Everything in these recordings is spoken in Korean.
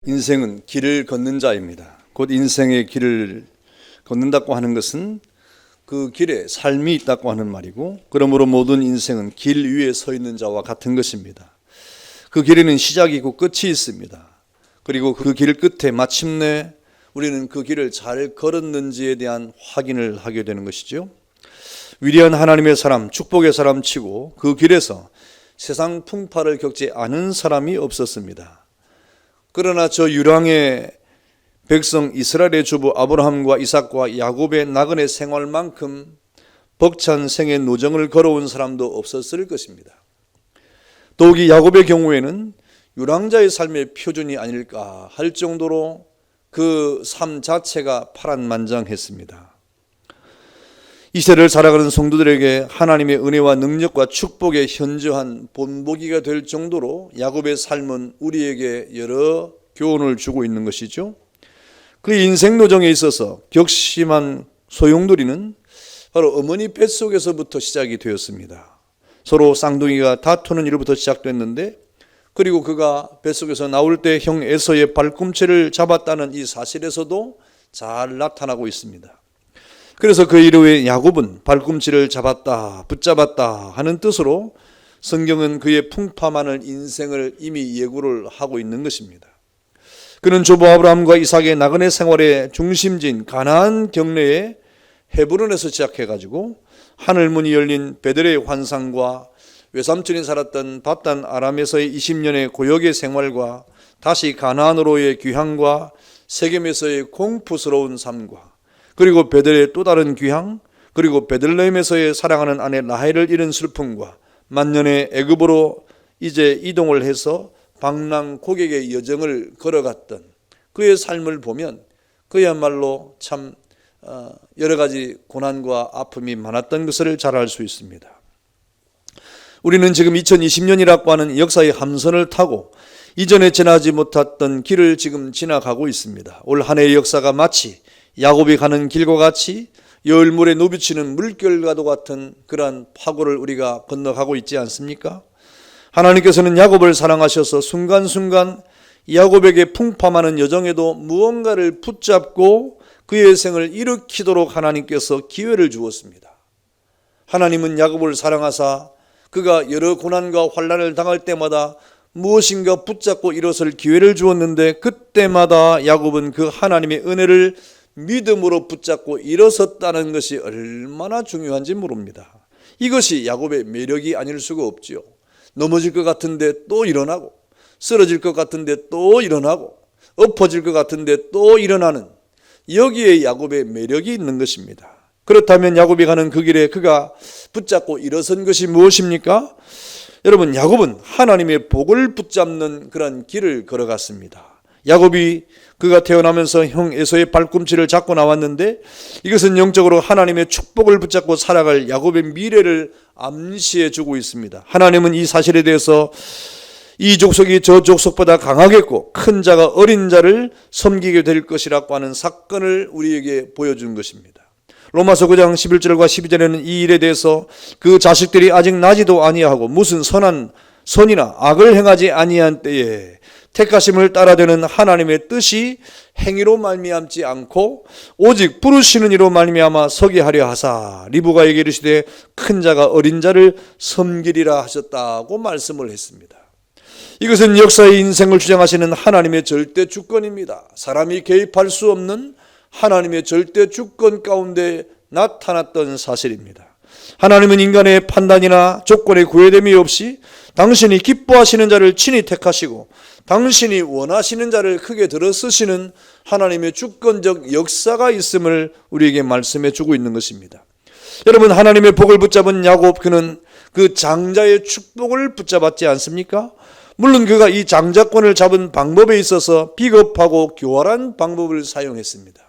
인생은 길을 걷는 자입니다. 곧 인생의 길을 걷는다고 하는 것은 그 길에 삶이 있다고 하는 말이고, 그러므로 모든 인생은 길 위에 서 있는 자와 같은 것입니다. 그 길에는 시작이 있고 끝이 있습니다. 그리고 그 길 끝에 마침내 우리는 그 길을 잘 걸었는지에 대한 확인을 하게 되는 것이죠. 위대한 하나님의 사람, 축복의 사람 치고 그 길에서 세상 풍파를 겪지 않은 사람이 없었습니다. 그러나 저 유랑의 백성 이스라엘의 주부 아브라함과 이삭과 야곱의 나그네 생활만큼 벅찬 생의 노정을 걸어온 사람도 없었을 것입니다. 더욱이 야곱의 경우에는 유랑자의 삶의 표준이 아닐까 할 정도로 그 삶 자체가 파란만장했습니다. 이 세대를 살아가는 성도들에게 하나님의 은혜와 능력과 축복의 현저한 본보기가 될 정도로 야곱의 삶은 우리에게 여러 교훈을 주고 있는 것이죠. 그 인생 노정에 있어서 격심한 소용돌이는 바로 어머니 뱃속에서부터 시작이 되었습니다. 서로 쌍둥이가 다투는 일부터 시작됐는데, 그리고 그가 뱃속에서 나올 때 형 에서의 발꿈치를 잡았다는 이 사실에서도 잘 나타나고 있습니다. 그래서 그 이후에 야곱은 발꿈치를 잡았다, 붙잡았다 하는 뜻으로 성경은 그의 풍파만을 인생을 이미 예고를 하고 있는 것입니다. 그는 조부 아브라함과 이삭의 나그네 생활의 중심지인 가나안 경내의 헤브론에서 시작해가지고 하늘문이 열린 베델의 환상과 외삼촌이 살았던 바단 아람에서의 20년의 고역의 생활과 다시 가나안으로의 귀향과 세겜에서의 공포스러운 삶과 그리고 베델의 또 다른 귀향, 그리고 베들레헴에서의 사랑하는 아내 라헬을 잃은 슬픔과 만년의 애굽으로 이제 이동을 해서 방랑 고객의 여정을 걸어갔던 그의 삶을 보면 그야말로 참 여러 가지 고난과 아픔이 많았던 것을 잘 알 수 있습니다. 우리는 지금 2020년이라고 하는 역사의 함선을 타고 이전에 지나지 못했던 길을 지금 지나가고 있습니다. 올 한 해의 역사가 마치 야곱이 가는 길과 같이 여울물에 누비치는 물결과도 같은 그러한 파고를 우리가 건너가고 있지 않습니까? 하나님께서는 야곱을 사랑하셔서 순간순간 야곱에게 풍파하는 여정에도 무언가를 붙잡고 그의 생을 일으키도록 하나님께서 기회를 주었습니다. 하나님은 야곱을 사랑하사 그가 여러 고난과 환난을 당할 때마다 무엇인가 붙잡고 일어설 기회를 주었는데, 그때마다 야곱은 그 하나님의 은혜를 믿음으로 붙잡고 일어섰다는 것이 얼마나 중요한지 모릅니다. 이것이 야곱의 매력이 아닐 수가 없지요. 넘어질 것 같은데 또 일어나고, 쓰러질 것 같은데 또 일어나고, 엎어질 것 같은데 또 일어나는, 여기에 야곱의 매력이 있는 것입니다. 그렇다면 야곱이 가는 그 길에 그가 붙잡고 일어선 것이 무엇입니까? 여러분, 야곱은 하나님의 복을 붙잡는 그런 길을 걸어갔습니다. 야곱이 그가 태어나면서 형 에서의 발꿈치를 잡고 나왔는데, 이것은 영적으로 하나님의 축복을 붙잡고 살아갈 야곱의 미래를 암시해 주고 있습니다. 하나님은 이 사실에 대해서 이 족속이 저 족속보다 강하겠고 큰 자가 어린 자를 섬기게 될 것이라고 하는 사건을 우리에게 보여준 것입니다. 로마서 9장 11절과 12절에는 이 일에 대해서 그 자식들이 아직 나지도 아니하고 무슨 선이나 악을 행하지 아니한 때에 택하심을 따라되는 하나님의 뜻이 행위로 말미암지 않고 오직 부르시는 이로 말미암아 서게 하려 하사 리브가에게 이르시되 큰 자가 어린 자를 섬기리라 하셨다고 말씀을 했습니다. 이것은 역사의 인생을 주장하시는 하나님의 절대 주권입니다. 사람이 개입할 수 없는 하나님의 절대 주권 가운데 나타났던 사실입니다. 하나님은 인간의 판단이나 조건에 구애됨이 없이 당신이 기뻐하시는 자를 친히 택하시고 당신이 원하시는 자를 크게 들어 쓰시는 하나님의 주권적 역사가 있음을 우리에게 말씀해 주고 있는 것입니다. 여러분, 하나님의 복을 붙잡은 야곱, 그는 그 장자의 축복을 붙잡았지 않습니까? 물론 그가 이 장자권을 잡은 방법에 있어서 비겁하고 교활한 방법을 사용했습니다.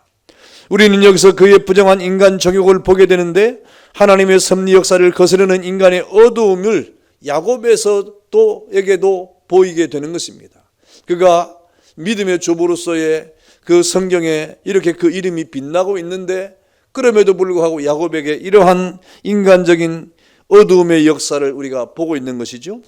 우리는 여기서 그의 부정한 인간 정욕을 보게 되는데, 하나님의 섭리 역사를 거스르는 인간의 어두움을 야곱에게도 보이게 되는 것입니다. 그가 믿음의 조부로서의 그 성경에 이렇게 그 이름이 빛나고 있는데, 그럼에도 불구하고 야곱에게 이러한 인간적인 어두움의 역사를 우리가 보고 있는 것이죠.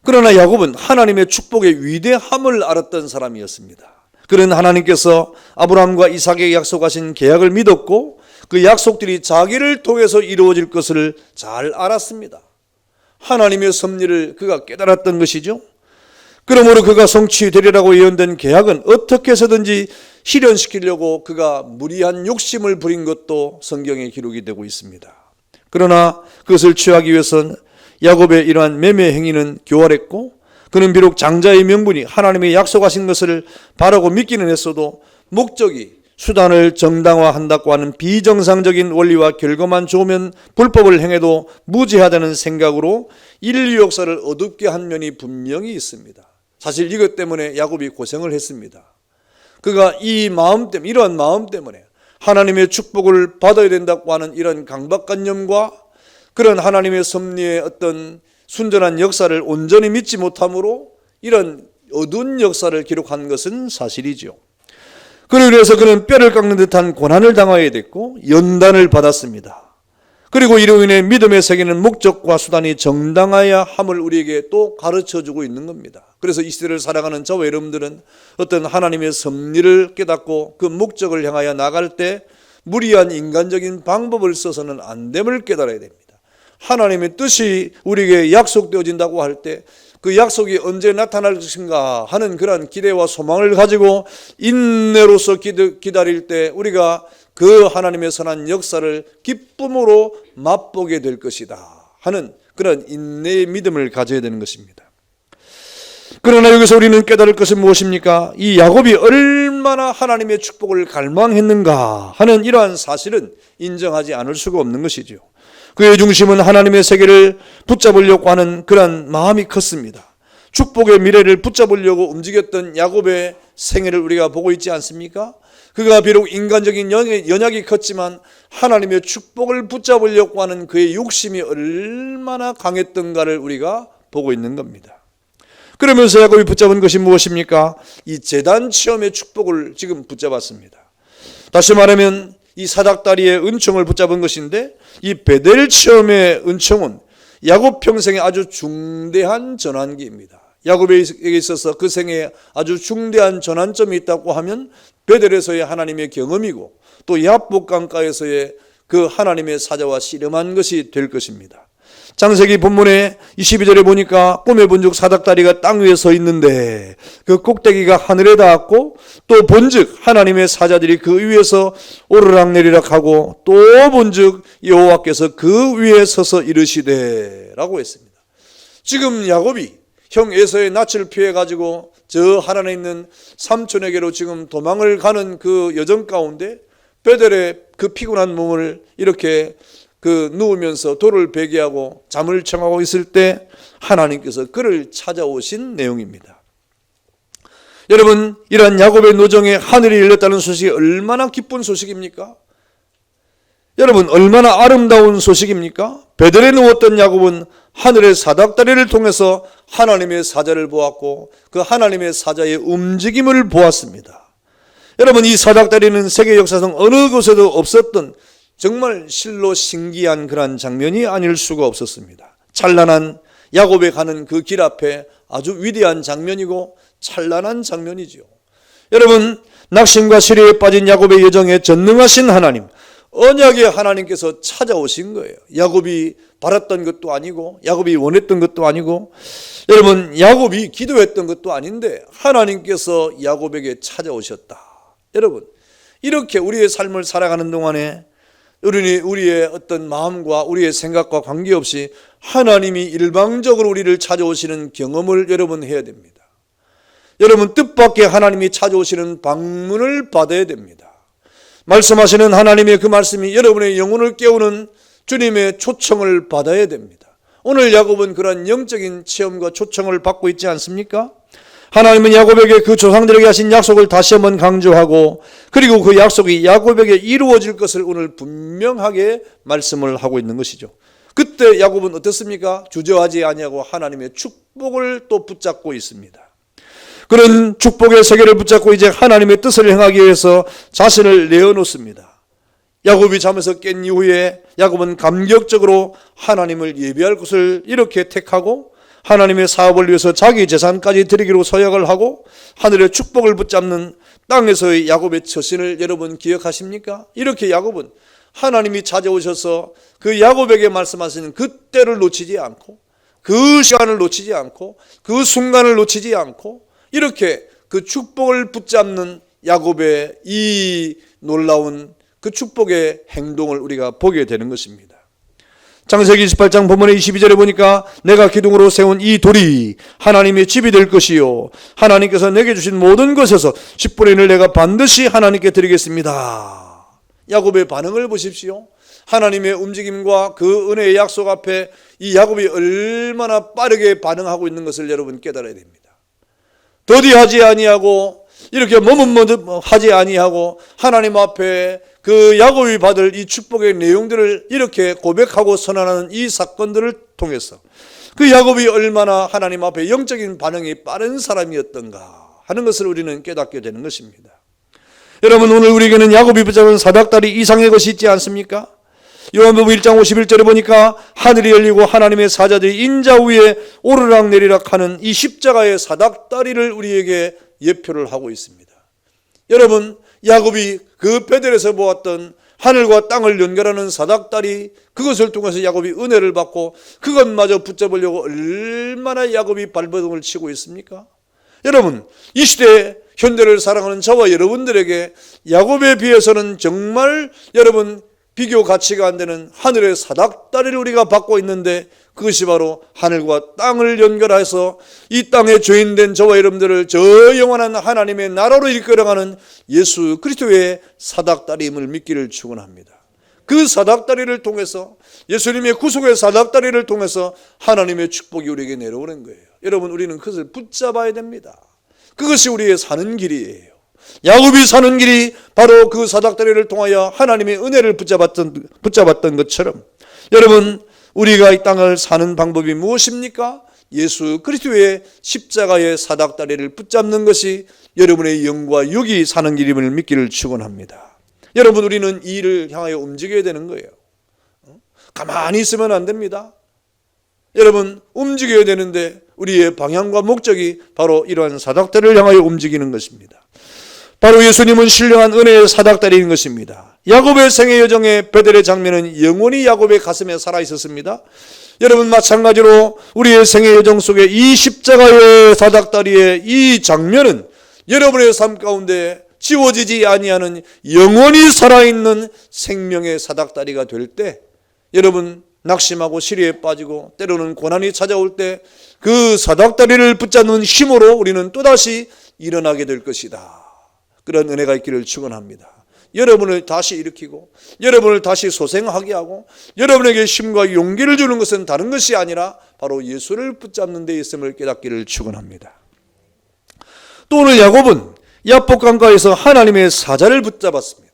그러나 야곱은 하나님의 축복의 위대함을 알았던 사람이었습니다. 그는 하나님께서 아브라함과 이삭에게 약속하신 계약을 믿었고 그 약속들이 자기를 통해서 이루어질 것을 잘 알았습니다. 하나님의 섭리를 그가 깨달았던 것이죠. 그러므로 그가 성취되리라고 예언된 계약은 어떻게 해서든지 실현시키려고 그가 무리한 욕심을 부린 것도 성경에 기록이 되고 있습니다. 그러나 그것을 취하기 위해서는 야곱의 이러한 매매 행위는 교활했고 그는 비록 장자의 명분이 하나님의 약속하신 것을 바라고 믿기는 했어도 목적이 수단을 정당화한다고 하는 비정상적인 원리와 결과만 좋으면 불법을 행해도 무죄하다는 생각으로 인류 역사를 어둡게 한 면이 분명히 있습니다. 사실 이것 때문에 야곱이 고생을 했습니다. 그가 이러한 마음 때문에 하나님의 축복을 받아야 된다고 하는 이런 강박관념과 그런 하나님의 섭리의 어떤 순전한 역사를 온전히 믿지 못함으로 이런 어두운 역사를 기록한 것은 사실이죠. 그래서 그는 뼈를 깎는 듯한 고난을 당하게 됐고 연단을 받았습니다. 그리고 이로 인해 믿음의 세계는 목적과 수단이 정당해야 함을 우리에게 또 가르쳐주고 있는 겁니다. 그래서 이 시대를 살아가는 저와 여러분들은 어떤 하나님의 섭리를 깨닫고 그 목적을 향하여 나갈 때 무리한 인간적인 방법을 써서는 안 됨을 깨달아야 됩니다. 하나님의 뜻이 우리에게 약속되어진다고 할 때 그 약속이 언제 나타날 것인가 하는 그런 기대와 소망을 가지고 인내로서 기다릴 때 우리가 그 하나님의 선한 역사를 기쁨으로 맛보게 될 것이다 하는 그런 인내의 믿음을 가져야 되는 것입니다. 그러나 여기서 우리는 깨달을 것은 무엇입니까? 이 야곱이 얼마나 하나님의 축복을 갈망했는가 하는 이러한 사실은 인정하지 않을 수가 없는 것이죠. 그의 중심은 하나님의 세계를 붙잡으려고 하는 그런 마음이 컸습니다. 축복의 미래를 붙잡으려고 움직였던 야곱의 생애를 우리가 보고 있지 않습니까? 그가 비록 인간적인 연약이 컸지만 하나님의 축복을 붙잡으려고 하는 그의 욕심이 얼마나 강했던가를 우리가 보고 있는 겁니다. 그러면서 야곱이 붙잡은 것이 무엇입니까? 이 제단 체험의 축복을 지금 붙잡았습니다. 다시 말하면 이 사닥다리의 은총을 붙잡은 것인데 이 베델 체험의 은총은 야곱 평생의 아주 중대한 전환기입니다. 야곱에게 있어서 그 생에 아주 중대한 전환점이 있다고 하면 베델에서의 하나님의 경험이고 또 야복 강가에서의 그 하나님의 사자와 씨름한 것이 될 것입니다. 창세기 본문에 22절에 보니까 꿈에 본즉 사닥다리가 땅 위에 서 있는데 그 꼭대기가 하늘에 닿았고 또 본즉 하나님의 사자들이 그 위에서 오르락내리락 하고 또 본즉 여호와께서 그 위에 서서 이르시되 라고 했습니다. 지금 야곱이 형 에서의 낯을 피해가지고 저 하란에 있는 삼촌에게로 지금 도망을 가는 그 여정 가운데 베델의 그 피곤한 몸을 이렇게 누우면서 돌을 베개하고 잠을 청하고 있을 때 하나님께서 그를 찾아오신 내용입니다. 여러분, 이러한 야곱의 노정에 하늘이 열렸다는 소식이 얼마나 기쁜 소식입니까? 여러분, 얼마나 아름다운 소식입니까? 베델에 누웠던 야곱은 하늘의 사닥다리를 통해서 하나님의 사자를 보았고 그 하나님의 사자의 움직임을 보았습니다. 여러분, 이 사닥다리는 세계 역사상 어느 곳에도 없었던 정말 실로 신기한 그런 장면이 아닐 수가 없었습니다. 찬란한 야곱에 가는 그 길 앞에 아주 위대한 장면이고 찬란한 장면이죠. 여러분, 낙심과 시련에 빠진 야곱의 여정에 전능하신 하나님, 언약의 하나님께서 찾아오신 거예요. 야곱이 바랐던 것도 아니고 야곱이 원했던 것도 아니고 여러분, 야곱이 기도했던 것도 아닌데 하나님께서 야곱에게 찾아오셨다. 여러분, 이렇게 우리의 삶을 살아가는 동안에 우리의 어떤 마음과 우리의 생각과 관계없이 하나님이 일방적으로 우리를 찾아오시는 경험을 여러분 해야 됩니다. 여러분, 뜻밖의 하나님이 찾아오시는 방문을 받아야 됩니다. 말씀하시는 하나님의 그 말씀이 여러분의 영혼을 깨우는 주님의 초청을 받아야 됩니다. 오늘 야곱은 그런 영적인 체험과 초청을 받고 있지 않습니까? 하나님은 야곱에게 그 조상들에게 하신 약속을 다시 한번 강조하고 그리고 그 약속이 야곱에게 이루어질 것을 오늘 분명하게 말씀을 하고 있는 것이죠. 그때 야곱은 어떻습니까? 주저하지 아니하고 하나님의 축복을 또 붙잡고 있습니다. 그런 축복의 세계를 붙잡고 이제 하나님의 뜻을 행하기 위해서 자신을 내어놓습니다. 야곱이 잠에서 깬 이후에 야곱은 감격적으로 하나님을 예배할 곳을 이렇게 택하고 하나님의 사업을 위해서 자기 재산까지 드리기로 서약을 하고 하늘의 축복을 붙잡는 땅에서의 야곱의 처신을 여러분 기억하십니까? 이렇게 야곱은 하나님이 찾아오셔서 그 야곱에게 말씀하시는 그 때를 놓치지 않고 그 시간을 놓치지 않고 그 순간을 놓치지 않고 이렇게 그 축복을 붙잡는 야곱의 이 놀라운 그 축복의 행동을 우리가 보게 되는 것입니다. 창세기 28장 본문의 22절에 보니까 내가 기둥으로 세운 이 돌이 하나님의 집이 될 것이요 하나님께서 내게 주신 모든 것에서 10분의 1을 내가 반드시 하나님께 드리겠습니다. 야곱의 반응을 보십시오. 하나님의 움직임과 그 은혜의 약속 앞에 이 야곱이 얼마나 빠르게 반응하고 있는 것을 여러분 깨달아야 됩니다. 더디하지 아니하고 이렇게 머뭇머뭇하지 아니하고 하나님 앞에 그 야곱이 받을 이 축복의 내용들을 이렇게 고백하고 선언하는 이 사건들을 통해서 그 야곱이 얼마나 하나님 앞에 영적인 반응이 빠른 사람이었던가 하는 것을 우리는 깨닫게 되는 것입니다. 여러분, 오늘 우리에게는 야곱이 붙잡은 사닥다리 이상의 것이 있지 않습니까? 요한복음 1장 51절에 보니까 하늘이 열리고 하나님의 사자들이 인자 위에 오르락 내리락 하는 이 십자가의 사닥다리를 우리에게 예표를 하고 있습니다. 여러분, 야곱이 그 베델에서 보았던 하늘과 땅을 연결하는 사닥다리, 그것을 통해서 야곱이 은혜를 받고 그것마저 붙잡으려고 얼마나 야곱이 발버둥을 치고 있습니까? 여러분, 이 시대에 현대를 사랑하는 저와 여러분들에게 야곱에 비해서는 정말 여러분 비교 가치가 안 되는 하늘의 사닥다리를 우리가 받고 있는데 그것이 바로 하늘과 땅을 연결해서 이 땅에 죄인된 저와 여러분들을 저 영원한 하나님의 나라로 이끌어가는 예수 그리스도의 사닥다리임을 믿기를 축원합니다. 그 사닥다리를 통해서 예수님의 구속의 사닥다리를 통해서 하나님의 축복이 우리에게 내려오는 거예요. 여러분, 우리는 그것을 붙잡아야 됩니다. 그것이 우리의 사는 길이에요. 야곱이 사는 길이 바로 그 사닥다리를 통하여 하나님의 은혜를 붙잡았던 것처럼 여러분, 우리가 이 땅을 사는 방법이 무엇입니까? 예수 그리스도의 십자가의 사닥다리를 붙잡는 것이 여러분의 영과 육이 사는 길임을 믿기를 축원합니다. 여러분, 우리는 이 일을 향하여 움직여야 되는 거예요. 가만히 있으면 안 됩니다. 여러분, 움직여야 되는데 우리의 방향과 목적이 바로 이러한 사닥다리를 향하여 움직이는 것입니다. 바로 예수님은 신령한 은혜의 사닥다리인 것입니다. 야곱의 생애 여정의 베델의 장면은 영원히 야곱의 가슴에 살아있었습니다. 여러분, 마찬가지로 우리의 생애 여정 속에 이 십자가의 사닥다리의 이 장면은 여러분의 삶 가운데 지워지지 아니하는 영원히 살아있는 생명의 사닥다리가 될 때 여러분, 낙심하고 시리에 빠지고 때로는 고난이 찾아올 때 그 사닥다리를 붙잡는 힘으로 우리는 또다시 일어나게 될 것이다. 그런 은혜가 있기를 축원합니다. 여러분을 다시 일으키고 여러분을 다시 소생하게 하고 여러분에게 힘과 용기를 주는 것은 다른 것이 아니라 바로 예수를 붙잡는 데 있음을 깨닫기를 축원합니다. 또 오늘 야곱은 야복강가에서 하나님의 사자를 붙잡았습니다.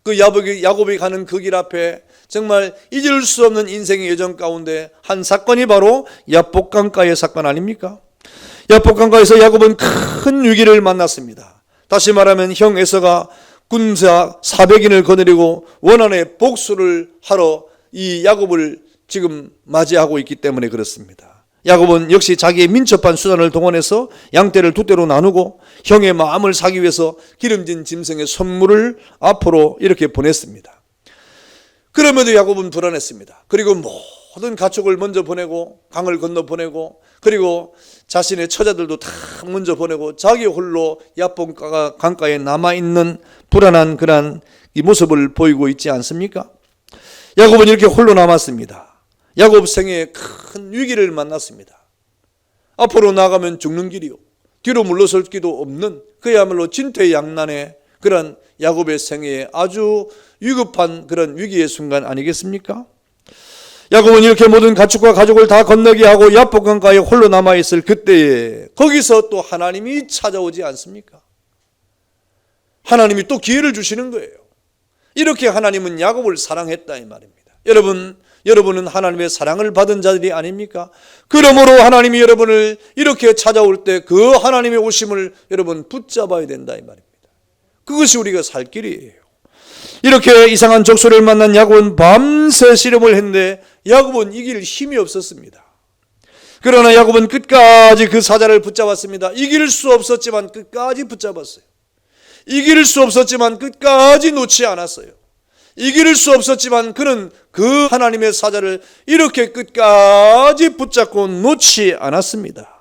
그 야곱이 가는 그 길 앞에 정말 잊을 수 없는 인생의 여정 가운데 한 사건이 바로 야복강가의 사건 아닙니까? 야복강가에서 야곱은 큰 위기를 만났습니다. 다시 말하면 형 에서가 군사 400인을 거느리고 원한의 복수를 하러 이 야곱을 지금 맞이하고 있기 때문에 그렇습니다. 야곱은 역시 자기의 민첩한 수단을 동원해서 양떼를 두 떼로 나누고 형의 마음을 사기 위해서 기름진 짐승의 선물을 앞으로 이렇게 보냈습니다. 그럼에도 야곱은 불안했습니다. 그리고 모든 가축을 먼저 보내고 강을 건너 보내고 그리고 자신의 처자들도 다 먼저 보내고 자기 홀로 야복 강가에 남아있는 불안한 그런 이 모습을 보이고 있지 않습니까? 야곱은 이렇게 홀로 남았습니다. 야곱 생애에 큰 위기를 만났습니다. 앞으로 나가면 죽는 길이요 뒤로 물러설 길도 없는 그야말로 진퇴양난의 그런 야곱의 생애에 아주 위급한 그런 위기의 순간 아니겠습니까? 야곱은 이렇게 모든 가축과 가족을 다 건너게 하고 야복강가에 홀로 남아있을 그때에 거기서 또 하나님이 찾아오지 않습니까? 하나님이 또 기회를 주시는 거예요. 이렇게 하나님은 야곱을 사랑했다 이 말입니다. 여러분은 하나님의 사랑을 받은 자들이 아닙니까? 그러므로 하나님이 여러분을 이렇게 찾아올 때 그 하나님의 오심을 여러분 붙잡아야 된다 이 말입니다. 그것이 우리가 살 길이에요. 이렇게 이상한 족소를 만난 야곱은 밤새 씨름을 했는데 야곱은 이길 힘이 없었습니다. 그러나 야곱은 끝까지 그 사자를 붙잡았습니다. 이길 수 없었지만 끝까지 붙잡았어요. 이길 수 없었지만 끝까지 놓지 않았어요. 이길 수 없었지만 그는 그 하나님의 사자를 이렇게 끝까지 붙잡고 놓지 않았습니다.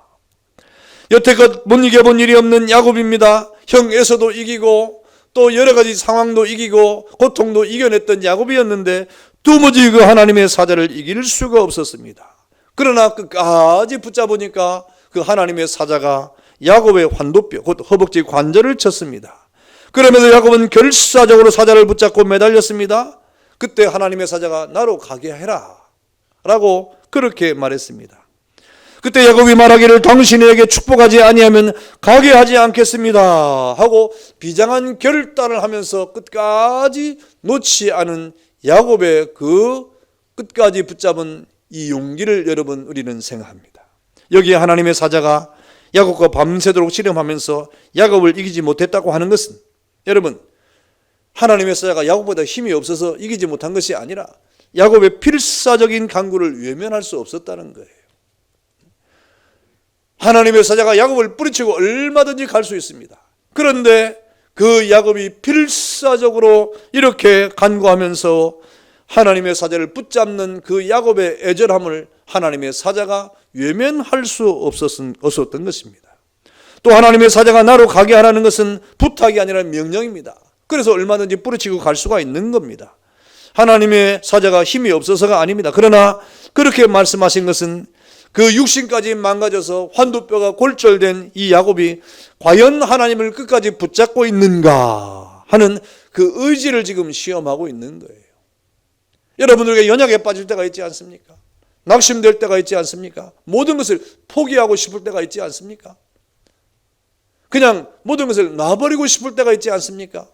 여태껏 못 이겨본 일이 없는 야곱입니다. 형 에서도 이기고 또 여러 가지 상황도 이기고 고통도 이겨냈던 야곱이었는데 도무지 그 하나님의 사자를 이길 수가 없었습니다. 그러나 끝까지 붙잡으니까 그 하나님의 사자가 야곱의 환도뼈, 곧 허벅지 관절을 쳤습니다. 그러면서 야곱은 결사적으로 사자를 붙잡고 매달렸습니다. 그때 하나님의 사자가 나로 가게 해라 라고 그렇게 말했습니다. 그때 야곱이 말하기를 당신에게 축복하지 아니하면 가게 하지 않겠습니다 하고 비장한 결단을 하면서 끝까지 놓지 않은 야곱의 그 끝까지 붙잡은 이 용기를 여러분 우리는 생각합니다. 여기에 하나님의 사자가 야곱과 밤새도록 씨름하면서 야곱을 이기지 못했다고 하는 것은 여러분 하나님의 사자가 야곱보다 힘이 없어서 이기지 못한 것이 아니라 야곱의 필사적인 강구를 외면할 수 없었다는 거예요. 하나님의 사자가 야곱을 뿌리치고 얼마든지 갈 수 있습니다. 그런데 그 야곱이 필사적으로 이렇게 간구하면서 하나님의 사자를 붙잡는 그 야곱의 애절함을 하나님의 사자가 외면할 수 없었던 것입니다. 또 하나님의 사자가 나로 가게 하라는 것은 부탁이 아니라 명령입니다. 그래서 얼마든지 뿌리치고 갈 수가 있는 겁니다. 하나님의 사자가 힘이 없어서가 아닙니다. 그러나 그렇게 말씀하신 것은 그 육신까지 망가져서 환두뼈가 골절된 이 야곱이 과연 하나님을 끝까지 붙잡고 있는가 하는 그 의지를 지금 시험하고 있는 거예요. 여러분들에게 연약에 빠질 때가 있지 않습니까? 낙심될 때가 있지 않습니까? 모든 것을 포기하고 싶을 때가 있지 않습니까? 그냥 모든 것을 놔버리고 싶을 때가 있지 않습니까?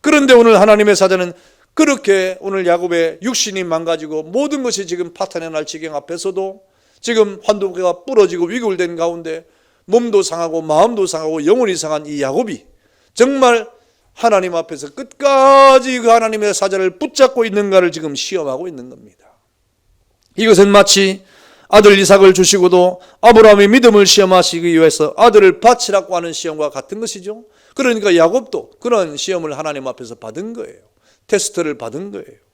그런데 오늘 하나님의 사자는 그렇게 오늘 야곱의 육신이 망가지고 모든 것이 지금 파탄에 날 지경 앞에서도 지금 환도뼈가 부러지고 위골된 가운데 몸도 상하고 마음도 상하고 영혼이 상한 이 야곱이 정말 하나님 앞에서 끝까지 그 하나님의 사자를 붙잡고 있는가를 지금 시험하고 있는 겁니다. 이것은 마치 아들 이삭을 주시고도 아브라함의 믿음을 시험하시기 위해서 아들을 바치라고 하는 시험과 같은 것이죠. 그러니까 야곱도 그런 시험을 하나님 앞에서 받은 거예요. 테스트를 받은 거예요.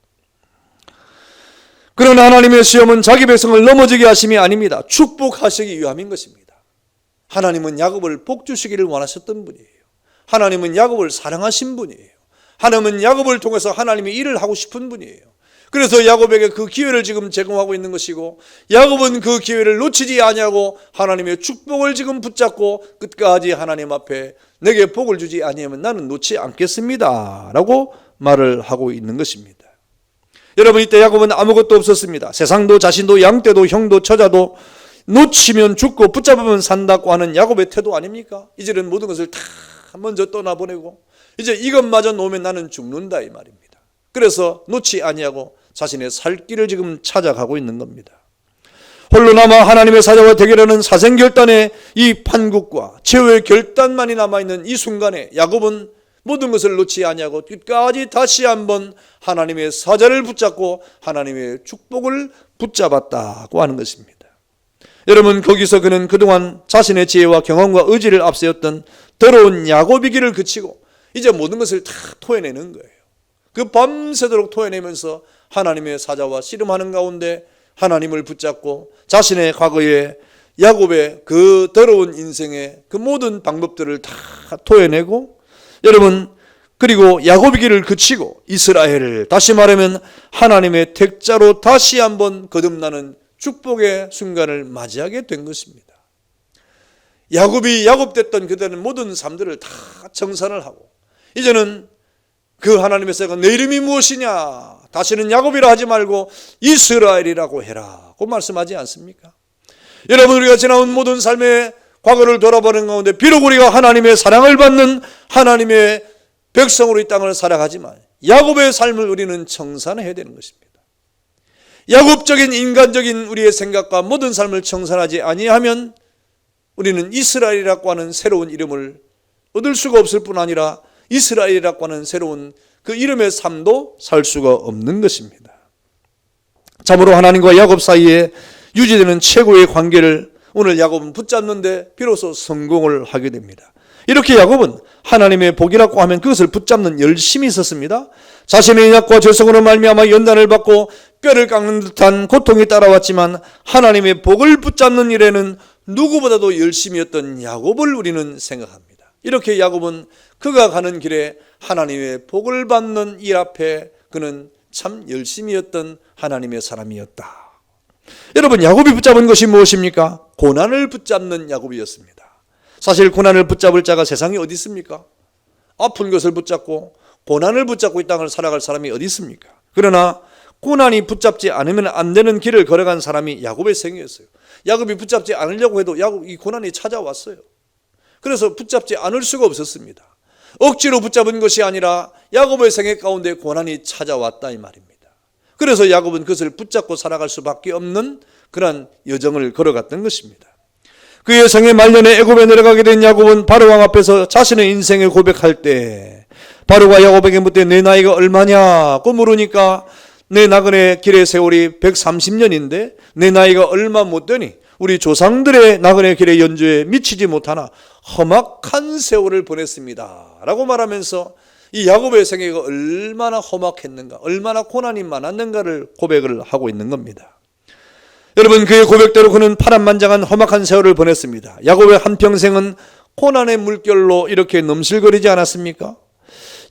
그러나 하나님의 시험은 자기 백성을 넘어지게 하심이 아닙니다. 축복하시기 위함인 것입니다. 하나님은 야곱을 복 주시기를 원하셨던 분이에요. 하나님은 야곱을 사랑하신 분이에요. 하나님은 야곱을 통해서 하나님이 일을 하고 싶은 분이에요. 그래서 야곱에게 그 기회를 지금 제공하고 있는 것이고 야곱은 그 기회를 놓치지 아니하고 하나님의 축복을 지금 붙잡고 끝까지 하나님 앞에 내게 복을 주지 아니하면 나는 놓지 않겠습니다 라고 말을 하고 있는 것입니다. 여러분 이때 야곱은 아무것도 없었습니다. 세상도 자신도 양떼도 형도 처자도 놓치면 죽고 붙잡으면 산다고 하는 야곱의 태도 아닙니까? 이제는 모든 것을 다 먼저 떠나보내고 이제 이것마저 놓으면 나는 죽는다 이 말입니다. 그래서 놓지 아니하고 자신의 살 길을 지금 찾아가고 있는 겁니다. 홀로 남아 하나님의 사자와 대결하는 사생결단의 이 판국과 최후의 결단만이 남아있는 이 순간에 야곱은 모든 것을 놓지 아니하고 끝까지 다시 한번 하나님의 사자를 붙잡고 하나님의 축복을 붙잡았다고 하는 것입니다. 여러분 거기서 그는 그동안 자신의 지혜와 경험과 의지를 앞세웠던 더러운 야곱이기를 그치고 이제 모든 것을 다 토해내는 거예요. 그 밤새도록 토해내면서 하나님의 사자와 씨름하는 가운데 하나님을 붙잡고 자신의 과거의 야곱의 그 더러운 인생의 그 모든 방법들을 다 토해내고 여러분 그리고 야곱이기를 그치고 이스라엘을 다시 말하면 하나님의 택자로 다시 한번 거듭나는 축복의 순간을 맞이하게 된 것입니다. 야곱이 야곱됐던 그들은 모든 삶들을 다 정산을 하고 이제는 그 하나님의 사자가 내 이름이 무엇이냐 다시는 야곱이라 하지 말고 이스라엘이라고 해라 고 말씀하지 않습니까? 여러분 우리가 지나온 모든 삶의 과거를 돌아보는 가운데 비록 우리가 하나님의 사랑을 받는 하나님의 백성으로 이 땅을 살아가지만 야곱의 삶을 우리는 청산해야 되는 것입니다. 야곱적인 인간적인 우리의 생각과 모든 삶을 청산하지 아니하면 우리는 이스라엘이라고 하는 새로운 이름을 얻을 수가 없을 뿐 아니라 이스라엘이라고 하는 새로운 그 이름의 삶도 살 수가 없는 것입니다. 참으로 하나님과 야곱 사이에 유지되는 최고의 관계를 오늘 야곱은 붙잡는데 비로소 성공을 하게 됩니다. 이렇게 야곱은 하나님의 복이라고 하면 그것을 붙잡는 열심이 있었습니다. 자신의 약과 죄성으로 말미암아 연단을 받고 뼈를 깎는 듯한 고통이 따라왔지만 하나님의 복을 붙잡는 일에는 누구보다도 열심이었던 야곱을 우리는 생각합니다. 이렇게 야곱은 그가 가는 길에 하나님의 복을 받는 일 앞에 그는 참 열심이었던 하나님의 사람이었다. 여러분, 야곱이 붙잡은 것이 무엇입니까? 고난을 붙잡는 야곱이었습니다. 사실 고난을 붙잡을 자가 세상에 어디 있습니까? 아픈 것을 붙잡고 고난을 붙잡고 이 땅을 살아갈 사람이 어디 있습니까? 그러나 고난이 붙잡지 않으면 안 되는 길을 걸어간 사람이 야곱의 생애였어요. 야곱이 붙잡지 않으려고 해도 이 고난이 찾아왔어요. 그래서 붙잡지 않을 수가 없었습니다. 억지로 붙잡은 것이 아니라 야곱의 생애 가운데 고난이 찾아왔다 이 말입니다. 그래서 야곱은 그것을 붙잡고 살아갈 수밖에 없는 그런 여정을 걸어갔던 것입니다. 그의 생애 말년에 애굽에 내려가게 된 야곱은 바로 왕 앞에서 자신의 인생을 고백할 때 바로가 야곱에게 묻되 내 나이가 얼마냐고 물으니까 내 나그네 길의 세월이 130년인데 내 나이가 얼마 못 되니 우리 조상들의 나그네 길의 연주에 미치지 못하나 험악한 세월을 보냈습니다 라고 말하면서 이 야곱의 생애가 얼마나 험악했는가, 얼마나 고난이 많았는가를 고백을 하고 있는 겁니다. 여러분, 그의 고백대로 그는 파란만장한 험악한 세월을 보냈습니다. 야곱의 한평생은 고난의 물결로 이렇게 넘실거리지 않았습니까?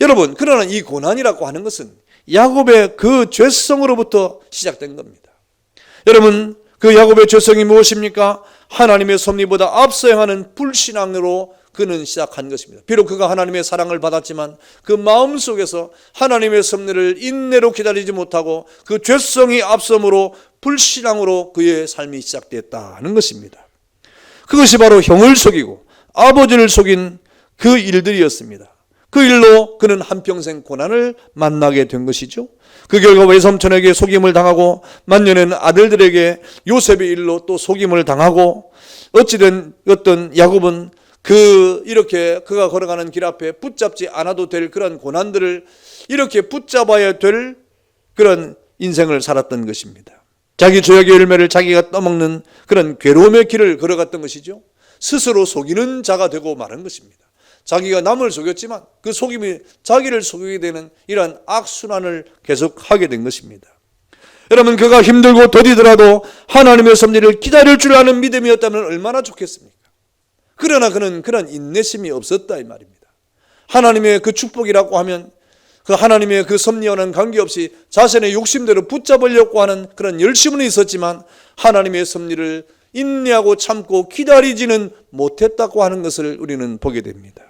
여러분, 그러나 이 고난이라고 하는 것은 야곱의 그 죄성으로부터 시작된 겁니다. 여러분, 그 야곱의 죄성이 무엇입니까? 하나님의 섭리보다 앞서 행하는 불신앙으로 그는 시작한 것입니다. 비록 그가 하나님의 사랑을 받았지만 그 마음속에서 하나님의 섭리를 인내로 기다리지 못하고 그 죄성이 앞섬으로 불신앙으로 그의 삶이 시작됐다는 것입니다. 그것이 바로 형을 속이고 아버지를 속인 그 일들이었습니다. 그 일로 그는 한평생 고난을 만나게 된 것이죠. 그 결과 외삼촌에게 속임을 당하고 만년에는 아들들에게 요셉의 일로 또 속임을 당하고 어찌된 어떤 야곱은 이렇게 그가 걸어가는 길 앞에 붙잡지 않아도 될 그런 고난들을 이렇게 붙잡아야 될 그런 인생을 살았던 것입니다. 자기 죄악의 열매를 자기가 떠먹는 그런 괴로움의 길을 걸어갔던 것이죠. 스스로 속이는 자가 되고 마는 것입니다. 자기가 남을 속였지만 그 속임이 자기를 속이게 되는 이러한 악순환을 계속하게 된 것입니다. 여러분, 그가 힘들고 더디더라도 하나님의 섭리를 기다릴 줄 아는 믿음이었다면 얼마나 좋겠습니까? 그러나 그는 그런 인내심이 없었다 이 말입니다. 하나님의 그 축복이라고 하면 그 하나님의 그 섭리와는 관계없이 자신의 욕심대로 붙잡으려고 하는 그런 열심은 있었지만 하나님의 섭리를 인내하고 참고 기다리지는 못했다고 하는 것을 우리는 보게 됩니다.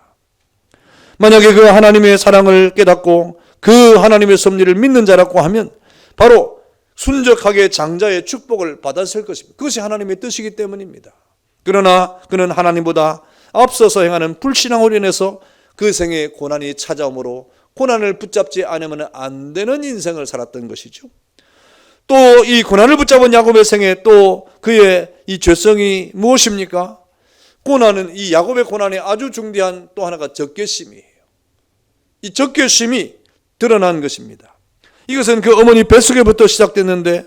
만약에 그 하나님의 사랑을 깨닫고 그 하나님의 섭리를 믿는 자라고 하면 바로 순적하게 장자의 축복을 받았을 것입니다. 그것이 하나님의 뜻이기 때문입니다. 그러나 그는 하나님보다 앞서서 행하는 불신앙으로 인해서 그 생에 고난이 찾아오므로 고난을 붙잡지 않으면 안 되는 인생을 살았던 것이죠. 또 이 고난을 붙잡은 야곱의 생에 또 그의 이 죄성이 무엇입니까? 고난은 이 야곱의 고난의 아주 중대한 또 하나가 적개심이에요. 이 적개심이 드러난 것입니다. 이것은 그 어머니 뱃속에부터 시작됐는데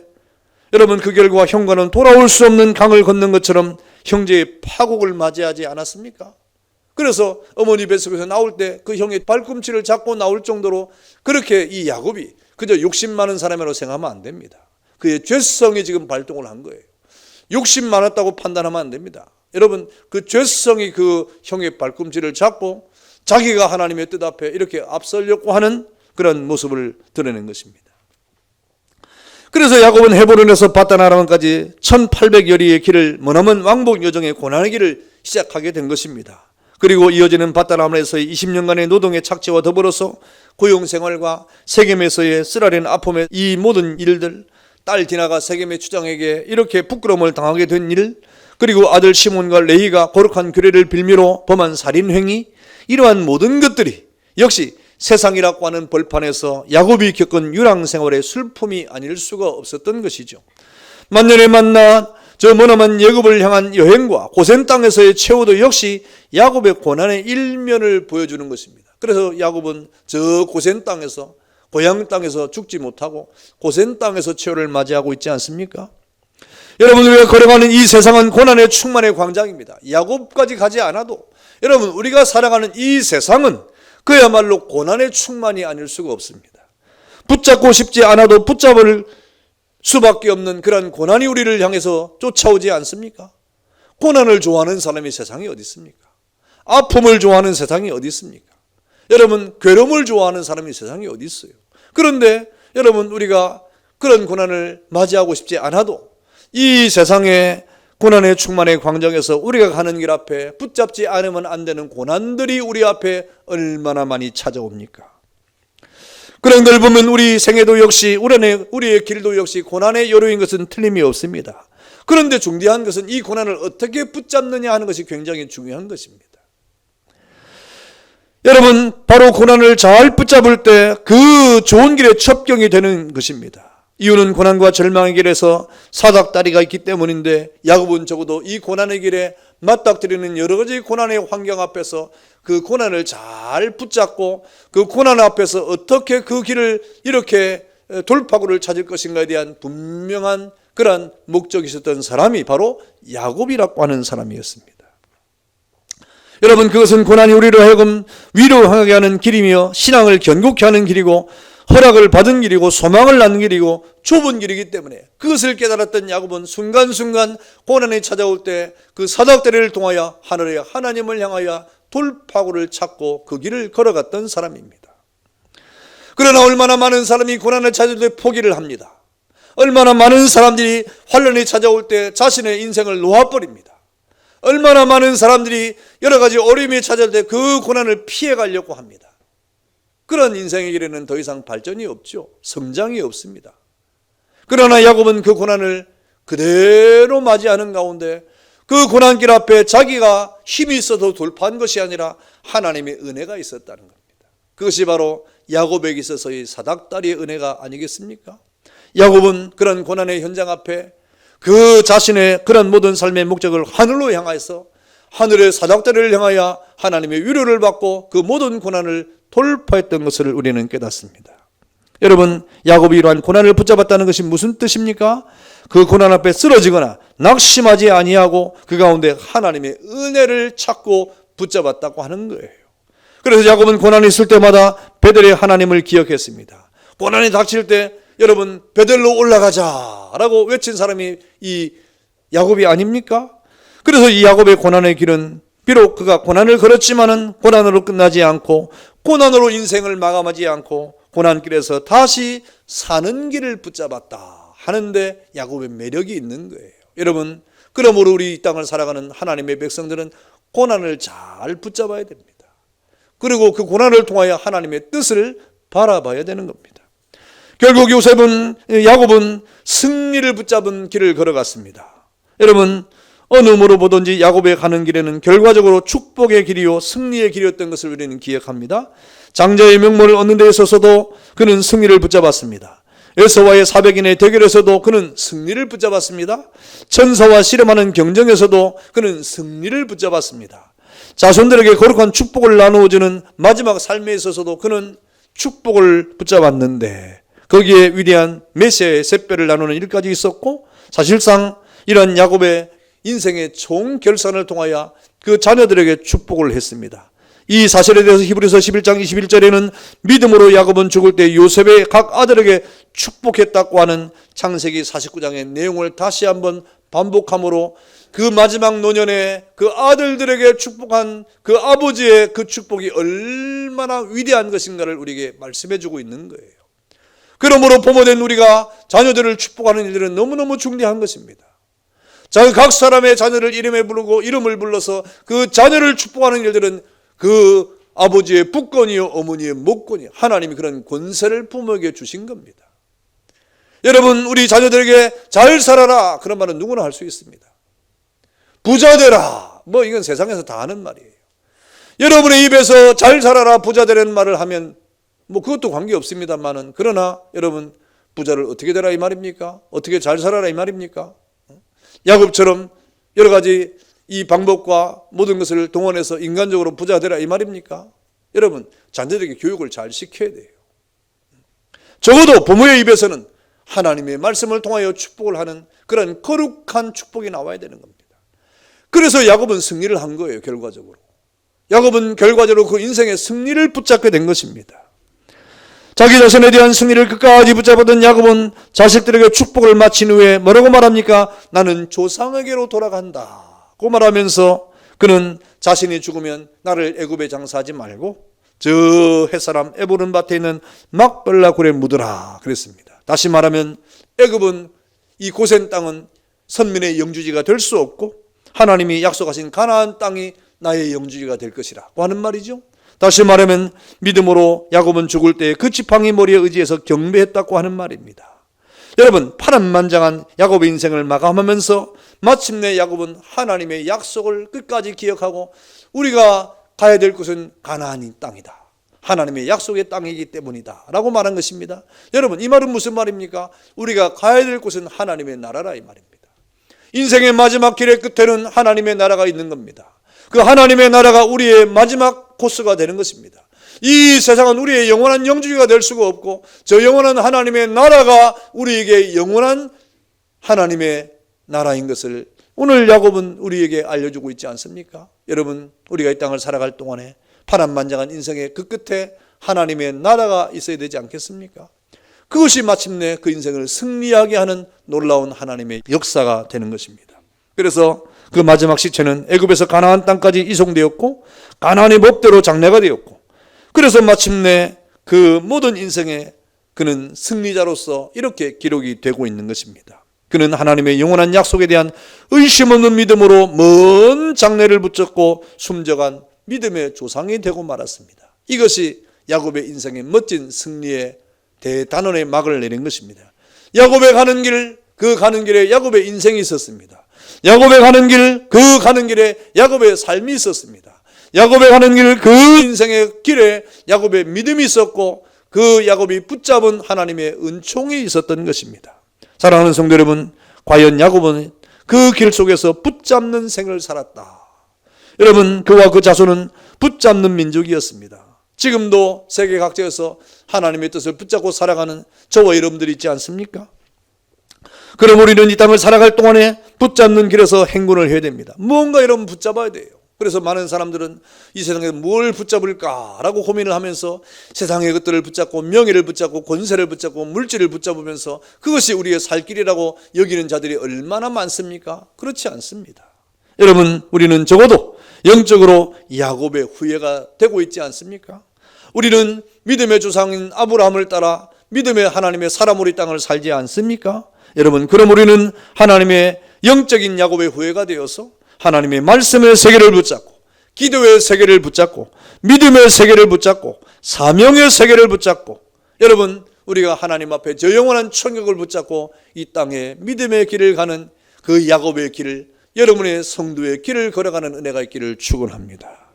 여러분, 그 결과 형과는 돌아올 수 없는 강을 건넌 것처럼 형제의 파국을 맞이하지 않았습니까? 그래서 어머니 뱃속에서 나올 때 그 형의 발꿈치를 잡고 나올 정도로 그렇게 이 야곱이 그저 욕심 많은 사람이라고 생각하면 안 됩니다. 그의 죄성이 지금 발동을 한 거예요. 욕심 많았다고 판단하면 안 됩니다. 여러분, 그 죄성이 그 형의 발꿈치를 잡고 자기가 하나님의 뜻 앞에 이렇게 앞서려고 하는 그런 모습을 드러낸 것입니다. 그래서 야곱은 헤브론에서 바단-아람까지 1800여리의 길을 머나먼 왕복 여정의 고난의 길을 시작하게 된 것입니다. 그리고 이어지는 바단-아람에서의 20년간의 노동의 착취와 더불어서 고용생활과 세겜에서의 쓰라린 아픔의 이 모든 일들, 딸 디나가 세겜의 추장에게 이렇게 부끄러움을 당하게 된 일, 그리고 아들 시몬과 레위가 거룩한 규례를 빌미로 범한 살인행위, 이러한 모든 것들이 역시 세상이라고 하는 벌판에서 야곱이 겪은 유랑생활의 슬픔이 아닐 수가 없었던 것이죠. 만년에 만나 저 머나먼 애굽을 향한 여행과 고센 땅에서의 최후도 역시 야곱의 고난의 일면을 보여주는 것입니다. 그래서 야곱은 저 고센 땅에서, 고향 땅에서 죽지 못하고 고센 땅에서 최후를 맞이하고 있지 않습니까? 여러분, 우리가 걸어가는 이 세상은 고난의 충만의 광장입니다. 야곱까지 가지 않아도 여러분, 우리가 살아가는 이 세상은 그야말로 고난의 충만이 아닐 수가 없습니다. 붙잡고 싶지 않아도 붙잡을 수밖에 없는 그런 고난이 우리를 향해서 쫓아오지 않습니까? 고난을 좋아하는 사람이 세상에 어디 있습니까? 아픔을 좋아하는 세상이 어디 있습니까? 여러분, 괴로움을 좋아하는 사람이 세상에 어디 있어요? 그런데 여러분, 우리가 그런 고난을 맞이하고 싶지 않아도 이 세상의 고난의 충만의 광장에서 우리가 가는 길 앞에 붙잡지 않으면 안 되는 고난들이 우리 앞에 얼마나 많이 찾아옵니까? 그런 걸 보면 우리 생애도 역시, 우리의 길도 역시 고난의 여로인 것은 틀림이 없습니다. 그런데 중대한 것은 이 고난을 어떻게 붙잡느냐 하는 것이 굉장히 중요한 것입니다. 여러분, 바로 고난을 잘 붙잡을 때 그 좋은 길에 첩경이 되는 것입니다. 이유는 고난과 절망의 길에서 사닥다리가 있기 때문인데, 야곱은 적어도 이 고난의 길에 맞닥뜨리는 여러 가지 고난의 환경 앞에서 그 고난을 잘 붙잡고 그 고난 앞에서 어떻게 그 길을 이렇게 돌파구를 찾을 것인가에 대한 분명한 그런 목적이 있었던 사람이 바로 야곱이라고 하는 사람이었습니다. 여러분, 그것은 고난이 우리로 하여금 위로하게 하는 길이며 신앙을 견고케 하는 길이고 허락을 받은 길이고 소망을 낳는 길이고 좁은 길이기 때문에 그것을 깨달았던 야곱은 순간순간 고난이 찾아올 때 그 사닥다리를 통하여 하늘의 하나님을 향하여 돌파구를 찾고 그 길을 걸어갔던 사람입니다. 그러나 얼마나 많은 사람이 고난을 찾을 때 포기를 합니다. 얼마나 많은 사람들이 환난이 찾아올 때 자신의 인생을 놓아버립니다. 얼마나 많은 사람들이 여러 가지 어려움이 찾아올 때 그 고난을 피해가려고 합니다. 그런 인생의 길에는 더 이상 발전이 없죠. 성장이 없습니다. 그러나 야곱은 그 고난을 그대로 맞이하는 가운데 그 고난길 앞에 자기가 힘이 있어서 돌파한 것이 아니라 하나님의 은혜가 있었다는 겁니다. 그것이 바로 야곱에게 있어서의 사닥다리의 은혜가 아니겠습니까? 야곱은 그런 고난의 현장 앞에 그 자신의 그런 모든 삶의 목적을 하늘로 향해서 하늘의 사닥다리를 향하여 하나님의 위로를 받고 그 모든 고난을 돌파했던 것을 우리는 깨닫습니다. 여러분, 야곱이 이러한 고난을 붙잡았다는 것이 무슨 뜻입니까? 그 고난 앞에 쓰러지거나 낙심하지 아니하고 그 가운데 하나님의 은혜를 찾고 붙잡았다고 하는 거예요. 그래서 야곱은 고난이 있을 때마다 베델의 하나님을 기억했습니다. 고난이 닥칠 때 여러분, 베델로 올라가자라고 외친 사람이 이 야곱이 아닙니까? 그래서 이 야곱의 고난의 길은 비록 그가 고난을 걸었지만은 고난으로 끝나지 않고 고난으로 인생을 마감하지 않고 고난길에서 다시 사는 길을 붙잡았다 하는데 야곱의 매력이 있는 거예요. 여러분, 그러므로 우리 이 땅을 살아가는 하나님의 백성들은 고난을 잘 붙잡아야 됩니다. 그리고 그 고난을 통하여 하나님의 뜻을 바라봐야 되는 겁니다. 결국 야곱은 승리를 붙잡은 길을 걸어갔습니다. 여러분, 어느 무로 보든지 야곱의 가는 길에는 결과적으로 축복의 길이요 승리의 길이었던 것을 우리는 기억합니다. 장자의 명모를 얻는 데 있어서도 그는 승리를 붙잡았습니다. 에서와의 사백인의 대결에서도 그는 승리를 붙잡았습니다. 천사와 씨름하는 경쟁에서도 그는 승리를 붙잡았습니다. 자손들에게 거룩한 축복을 나누어주는 마지막 삶에 있어서도 그는 축복을 붙잡았는데 거기에 위대한 메시아의 샛별을 나누는 일까지 있었고, 사실상 이런 야곱의 인생의 총결산을 통하여 그 자녀들에게 축복을 했습니다. 이 사실에 대해서 히브리서 11장 21절에는 믿음으로 야곱은 죽을 때 요셉의 각 아들에게 축복했다고 하는 창세기 49장의 내용을 다시 한번 반복함으로 그 마지막 노년에 그 아들들에게 축복한 그 아버지의 그 축복이 얼마나 위대한 것인가를 우리에게 말씀해 주고 있는 거예요. 그러므로 부모된 우리가 자녀들을 축복하는 일들은 너무너무 중대한 것입니다. 각 사람의 자녀를 이름을 불러서 그 자녀를 축복하는 일들은 그 아버지의 북권이요 어머니의 목권이요 하나님이 그런 권세를 부모에게 주신 겁니다. 여러분, 우리 자녀들에게 잘 살아라 그런 말은 누구나 할 수 있습니다. 부자 되라, 이건 세상에서 다 하는 말이에요. 여러분의 입에서 잘 살아라 부자 되라는 말을 하면 그것도 관계없습니다만은, 그러나 여러분, 부자를 어떻게 되라 이 말입니까? 어떻게 잘 살아라 이 말입니까? 야곱처럼 여러 가지 이 방법과 모든 것을 동원해서 인간적으로 부자 되라 이 말입니까? 여러분, 자녀들에게 교육을 잘 시켜야 돼요. 적어도 부모의 입에서는 하나님의 말씀을 통하여 축복을 하는 그런 거룩한 축복이 나와야 되는 겁니다. 그래서 야곱은 승리를 한 거예요. 결과적으로 야곱은 결과적으로 그 인생의 승리를 붙잡게 된 것입니다. 자기 자신에 대한 승리를 끝까지 붙잡았던 야곱은 자식들에게 축복을 마친 후에 뭐라고 말합니까? 나는 조상에게로 돌아간다고 말하면서 그는 자신이 죽으면 나를 애굽에 장사하지 말고 저 햇사람 에브론 밭에 있는 막벨라 굴에 묻으라 그랬습니다. 다시 말하면 애굽은, 이 고센 땅은 선민의 영주지가 될 수 없고 하나님이 약속하신 가나안 땅이 나의 영주지가 될 것이라고 하는 말이죠. 다시 말하면 믿음으로 야곱은 죽을 때 그 지팡이 머리에 의지해서 경배했다고 하는 말입니다. 여러분, 파란만장한 야곱의 인생을 마감하면서 마침내 야곱은 하나님의 약속을 끝까지 기억하고 우리가 가야 될 곳은 가나안이 땅이다, 하나님의 약속의 땅이기 때문이다 라고 말한 것입니다. 여러분, 이 말은 무슨 말입니까? 우리가 가야 될 곳은 하나님의 나라라 이 말입니다. 인생의 마지막 길의 끝에는 하나님의 나라가 있는 겁니다. 그 하나님의 나라가 우리의 마지막 코스가 되는 것입니다. 이 세상은 우리의 영원한 영주지가 될 수가 없고 저 영원한 하나님의 나라가 우리에게 영원한 하나님의 나라인 것을 오늘 야곱은 우리에게 알려주고 있지 않습니까? 여러분, 우리가 이 땅을 살아갈 동안에 파란만장한 인생의 그 끝에 하나님의 나라가 있어야 되지 않겠습니까? 그것이 마침내 그 인생을 승리하게 하는 놀라운 하나님의 역사가 되는 것입니다. 그래서 그 마지막 시체는 애굽에서 가나안 땅까지 이송되었고 가나안의 법대로 장례가 되었고, 그래서 마침내 그 모든 인생에 그는 승리자로서 이렇게 기록이 되고 있는 것입니다. 그는 하나님의 영원한 약속에 대한 의심 없는 믿음으로 먼 장래를 붙잡고 숨져간 믿음의 조상이 되고 말았습니다. 이것이 야곱의 인생의 멋진 승리의 대단원의 막을 내린 것입니다. 야곱의 가는 길, 그 가는 길에 야곱의 인생이 있었습니다. 야곱의 가는 길, 그 가는 길에 야곱의 삶이 있었습니다. 야곱의 가는 길, 그 인생의 길에 야곱의 믿음이 있었고 그 야곱이 붙잡은 하나님의 은총이 있었던 것입니다. 사랑하는 성도 여러분, 과연 야곱은 그 길 속에서 붙잡는 생을 살았다. 여러분, 그와 그 자손은 붙잡는 민족이었습니다. 지금도 세계 각지에서 하나님의 뜻을 붙잡고 살아가는 저와 여러분들이 있지 않습니까? 그럼 우리는 이 땅을 살아갈 동안에 붙잡는 길에서 행군을 해야 됩니다. 무언가 여러분 붙잡아야 돼요. 그래서 많은 사람들은 이 세상에 뭘 붙잡을까라고 고민을 하면서 세상의 것들을 붙잡고 명예를 붙잡고 권세를 붙잡고 물질을 붙잡으면서 그것이 우리의 살 길이라고 여기는 자들이 얼마나 많습니까? 그렇지 않습니다. 여러분, 우리는 적어도 영적으로 야곱의 후예가 되고 있지 않습니까? 우리는 믿음의 조상인 아브라함을 따라 믿음의 하나님의 사람으로 이 땅을 살지 않습니까? 여러분, 그럼 우리는 하나님의 영적인 야곱의 후예가 되어서 하나님의 말씀의 세계를 붙잡고 기도의 세계를 붙잡고 믿음의 세계를 붙잡고 사명의 세계를 붙잡고, 여러분, 우리가 하나님 앞에 저 영원한 천국을 붙잡고 이 땅에 믿음의 길을 가는 그 야곱의 길을, 여러분의 성도의 길을 걸어가는 은혜가 있기를 축원합니다.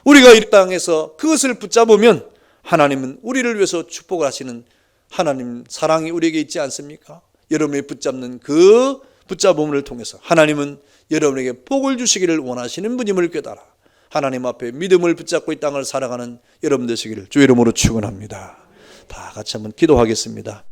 우리가 이 땅에서 그것을 붙잡으면 하나님은 우리를 위해서 축복을 하시는 하나님 사랑이 우리에게 있지 않습니까? 여러분이 붙잡는 그 붙잡음을 통해서 하나님은 여러분에게 복을 주시기를 원하시는 분임을 깨달아 하나님 앞에 믿음을 붙잡고 이 땅을 살아가는 여러분 되시기를 주 이름으로 축원합니다. 다 같이 한번 기도하겠습니다.